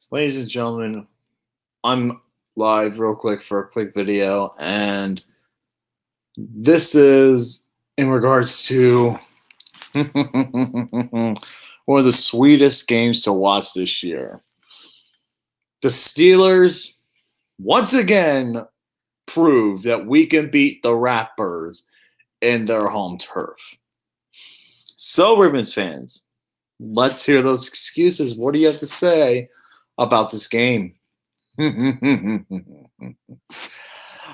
Ladies and gentlemen, I'm live real quick for a quick video, and this is in regards to one of the sweetest games to watch this year. The Steelers once again prove that we can beat the Ratbirds in their home turf. So, Ravens fans, let's hear those excuses. What do you have to say about this game?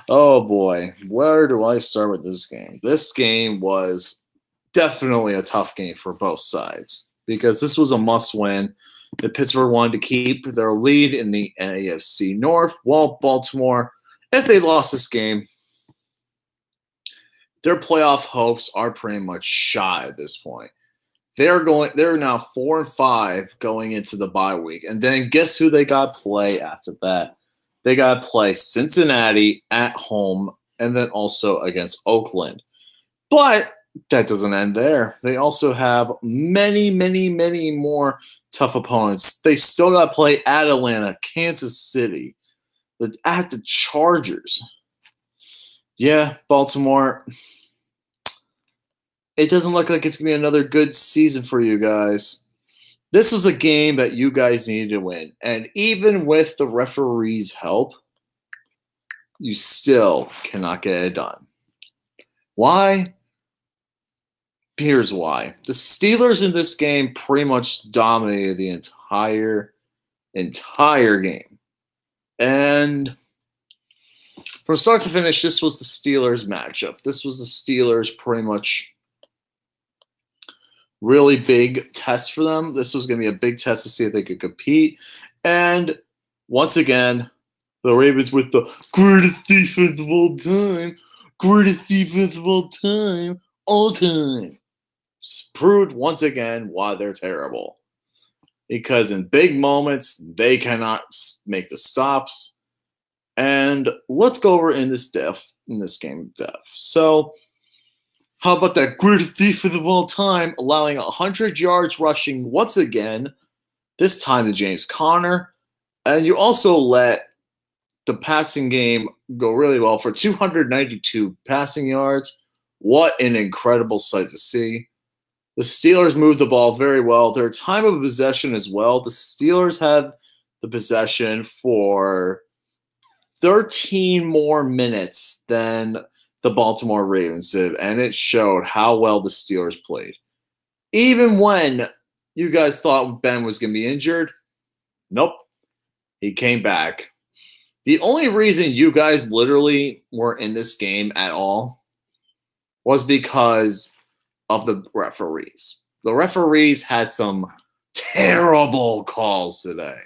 Oh boy, where do I start with this game? This game was definitely a tough game for both sides because this was a must-win. The Pittsburgh wanted to keep their lead in the AFC North, while Baltimore, if they lost this game, their playoff hopes are pretty much shot at this point. They're now 4-5 going into the bye week. And then guess who they got to play after that? They got to play Cincinnati at home and then also against Oakland. But that doesn't end there. They also have many, many, many more tough opponents. They still got to play at Atlanta, Kansas City, at the Chargers. Yeah, Baltimore. It doesn't look like it's going to be another good season for you guys. This was a game that you guys needed to win. And even with the referee's help, you still cannot get it done. Why? Here's why. The Steelers in this game pretty much dominated the entire game. And from start to finish, this was the Steelers matchup. This was the Steelers pretty much really big test for them. This was going to be a big test to see if they could compete. And once again, the Ravens with the greatest defense of all time, all time, proved once again why they're terrible. Because in big moments, they cannot make the stops. And let's go over in this game depth. So, how about that greatest defense of all time, allowing 100 yards rushing once again, this time to James Conner. And you also let the passing game go really well for 292 passing yards. What an incredible sight to see. The Steelers moved the ball very well. Their time of possession as well. The Steelers had the possession for 13 more minutes than the Baltimore Ravens did, and it showed how well the Steelers played. Even when you guys thought Ben was going to be injured, nope, he came back. The only reason you guys literally weren't in this game at all was because of the referees. The referees had some terrible calls today.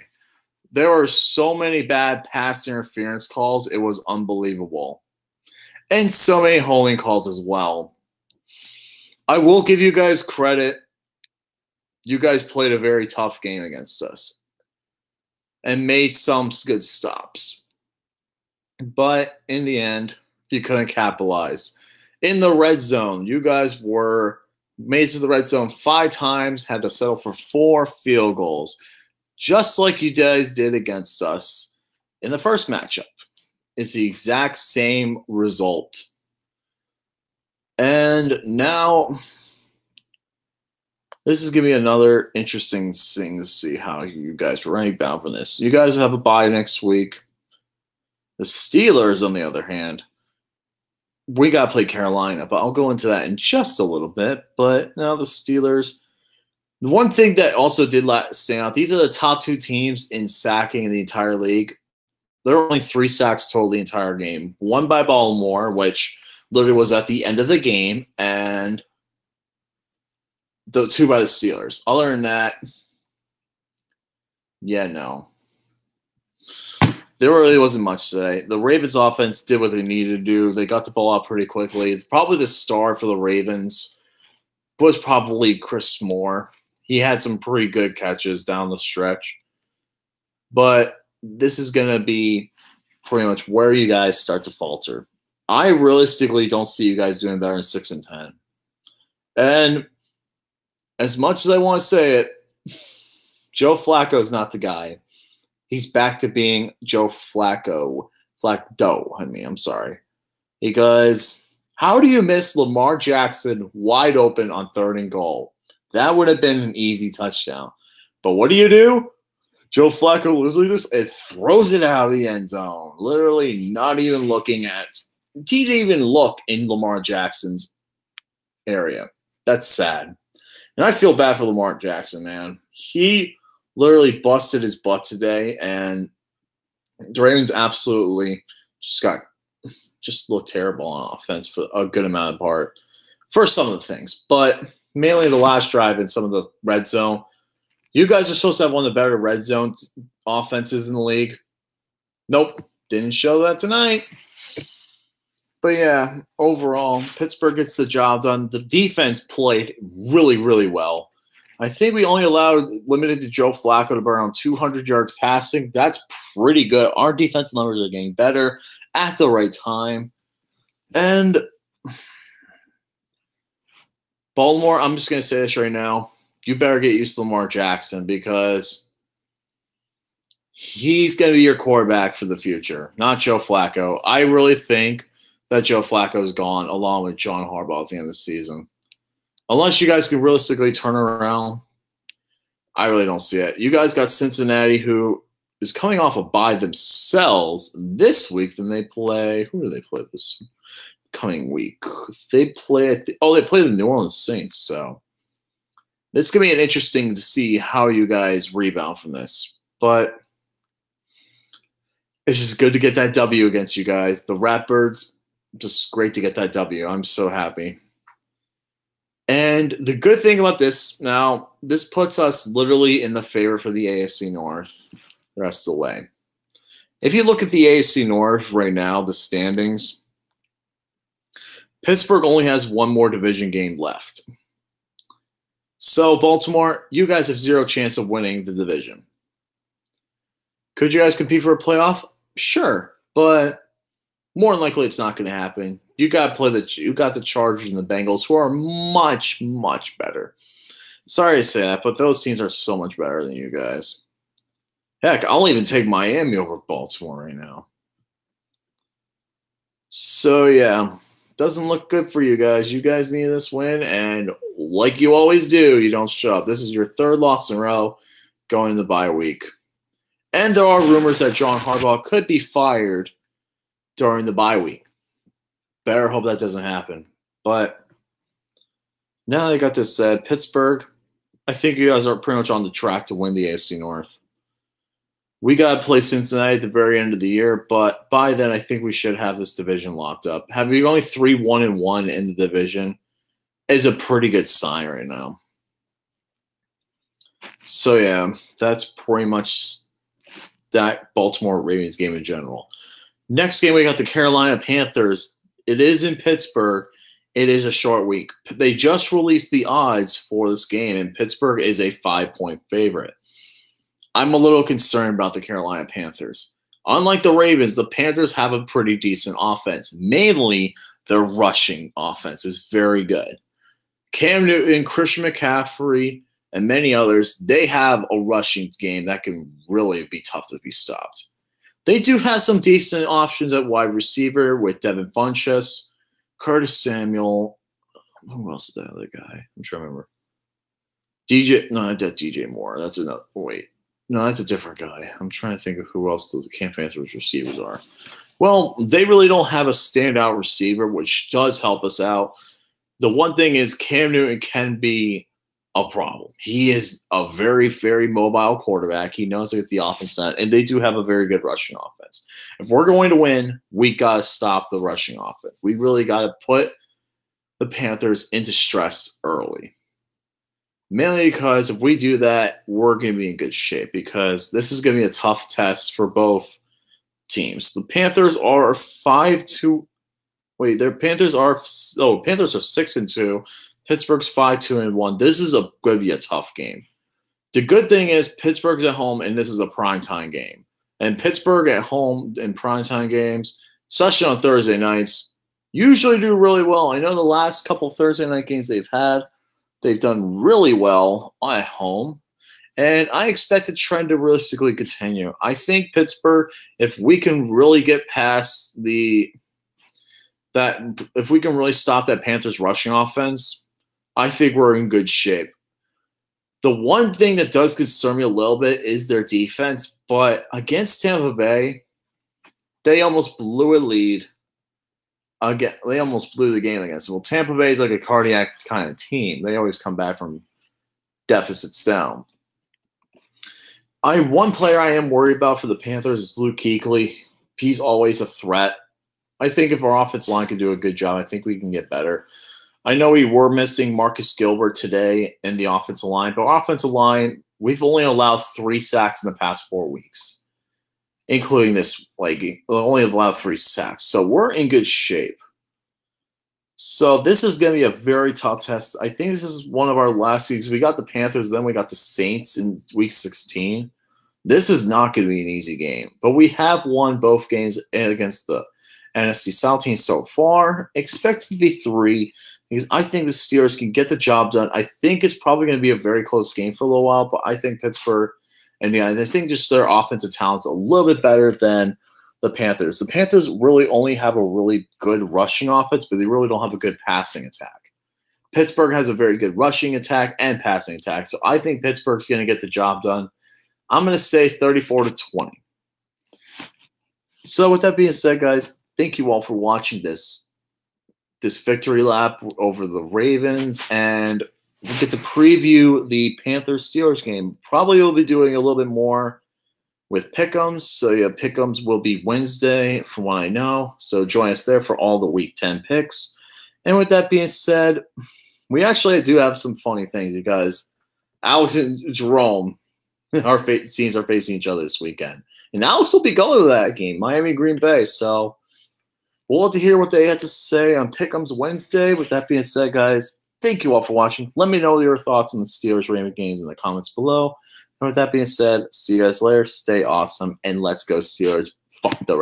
There were so many bad pass interference calls, it was unbelievable. And so many holding calls as well. I will give you guys credit. You guys played a very tough game against us and made some good stops. But in the end, you couldn't capitalize. In the red zone, you guys were made to the red zone 5 times, had to settle for 4 field goals, just like you guys did against us in the first matchup. Is the exact same result. And now, this is going to be another interesting thing to see how you guys rebound from this. You guys have a bye next week. The Steelers, on the other hand, we got to play Carolina, but I'll go into that in just a little bit. But now the Steelers, the one thing that also did stand out, these are the top 2 teams in sacking in the entire league. There were only 3 sacks total the entire game. 1 by Baltimore, which literally was at the end of the game, and the 2 by the Steelers. Other than that, yeah, no. There really wasn't much today. The Ravens offense did what they needed to do. They got the ball out pretty quickly. Probably the star for the Ravens was probably Chris Moore. He had some pretty good catches down the stretch. But this is going to be pretty much where you guys start to falter. I realistically don't see you guys doing better than 6-10. And as much as I want to say it, Joe Flacco is not the guy. he's back to being Joe Flacco. I'm sorry. Because how do you miss Lamar Jackson wide open on 3rd and goal? That would have been an easy touchdown. But what do? Joe Flacco literally it throws it out of the end zone. Literally not even looking at. He didn't even look in Lamar Jackson's area. That's sad. And I feel bad for Lamar Jackson, man. He literally busted his butt today, and the Ravens absolutely just looked terrible on offense for a good amount of part for some of the things. But mainly the last drive and some of the red zone. You guys are supposed to have one of the better red zone offenses in the league. Nope, didn't show that tonight. But yeah, overall, Pittsburgh gets the job done. The defense played really, really well. I think we only limited to Joe Flacco to burn around 200 yards passing. That's pretty good. Our defense numbers are getting better at the right time. And Baltimore, I'm just going to say this right now. You better get used to Lamar Jackson because he's going to be your quarterback for the future, not Joe Flacco. I really think that Joe Flacco is gone along with John Harbaugh at the end of the season. Unless you guys can realistically turn around, I really don't see it. You guys got Cincinnati, who is coming off a bye themselves this week. Then they play. Who do they play this coming week? They play. They play the New Orleans Saints. So it's gonna be interesting to see how you guys rebound from this. But it's just good to get that W against you guys. The Ratbirds, just great to get that W. I'm so happy. And the good thing about this, now, this puts us literally in the favor for the AFC North the rest of the way. If you look at the AFC North right now, the standings, Pittsburgh only has one more division game left. So, Baltimore, you guys have zero chance of winning the division. Could you guys compete for a playoff? Sure, but more than likely it's not going to happen. You got the Chargers and the Bengals, who are much, much better. Sorry to say that, but those teams are so much better than you guys. Heck, I'll even take Miami over Baltimore right now. So, yeah, doesn't look good for you guys. You guys need this win, and like you always do, you don't show up. This is your 3rd loss in a row going into the bye week. And there are rumors that John Harbaugh could be fired during the bye week. Better hope that doesn't happen. But now that I got this said, Pittsburgh, I think you guys are pretty much on the track to win the AFC North. We got to play Cincinnati at the very end of the year, but by then I think we should have this division locked up. Having only 3-1-1 in the division is a pretty good sign right now. So, yeah, that's pretty much that Baltimore Ravens game in general. Next game, we got the Carolina Panthers. It is in Pittsburgh. It is a short week. They just released the odds for this game, and Pittsburgh is a 5-point favorite. I'm a little concerned about the Carolina Panthers. Unlike the Ravens, the Panthers have a pretty decent offense. Mainly, their rushing offense is very good. Cam Newton, Christian McCaffrey, and many others, they have a rushing game that can really be tough to be stopped. They do have some decent options at wide receiver with Devin Funchess, Curtis Samuel. Who else is that other guy? I'm trying to remember. Not DJ Moore. That's another. Wait. No, that's a different guy. I'm trying to think of who else the Camp Panthers receivers are. Well, they really don't have a standout receiver, which does help us out. The one thing is Cam Newton can be a problem. He is a very, very mobile quarterback. He knows to get the offense done, and they do have a very good rushing offense. If we're going to win, we got to stop the rushing offense. We really got to put the Panthers into stress early. Mainly because if we do that, we're going to be in good shape because this is going to be a tough test for both teams. The Panthers are 5-2. Wait, Panthers are 6-2. Pittsburgh's 5-2-1. This is going to be a tough game. The good thing is Pittsburgh's at home, and this is a primetime game. And Pittsburgh at home in primetime games, especially on Thursday nights, usually do really well. I know the last couple Thursday night games they've done really well at home. And I expect the trend to realistically continue. I think Pittsburgh, if we can really get past if we can really stop that Panthers rushing offense, I think we're in good shape. The one thing that does concern me a little bit is their defense, but against Tampa Bay, they almost blew a lead. Again, they almost blew the game against them. Well, Tampa Bay is like a cardiac kind of team. They always come back from deficits down. One player I am worried about for the Panthers is Luke Kuechly. He's always a threat. I think if our offensive line can do a good job, I think we can get better. I know we were missing Marcus Gilbert today in the offensive line, but offensive line, we've only allowed 3 sacks in the past 4 weeks, including this, only allowed 3 sacks. So we're in good shape. So this is going to be a very tough test. I think this is one of our last weeks. We got the Panthers, then we got the Saints in week 16. This is not going to be an easy game, but we have won both games against the NFC South team so far. Expect it to be 3 because I think the Steelers can get the job done. I think it's probably going to be a very close game for a little while, but I think Pittsburgh, and I think just their offensive talent's a little bit better than the Panthers. The Panthers really only have a really good rushing offense, but they really don't have a good passing attack. Pittsburgh has a very good rushing attack and passing attack, so I think Pittsburgh's going to get the job done. I'm going to say 34-20. So with that being said, guys, thank you all for watching this victory lap over the Ravens, and we get to preview the Panthers-Steelers game. Probably we'll be doing a little bit more with pick'ems. So yeah, pick'ems will be Wednesday from what I know. So join us there for all the Week 10 picks. And with that being said, we actually do have some funny things, you guys. Alex and Jerome, our teams are facing each other this weekend. And Alex will be going to that game, Miami-Green Bay. So we'll have to hear what they had to say on Pick'ems Wednesday. With that being said, guys, thank you all for watching. Let me know your thoughts on the Steelers-Ravens games in the comments below. And with that being said, see you guys later. Stay awesome, and let's go Steelers. Fuck the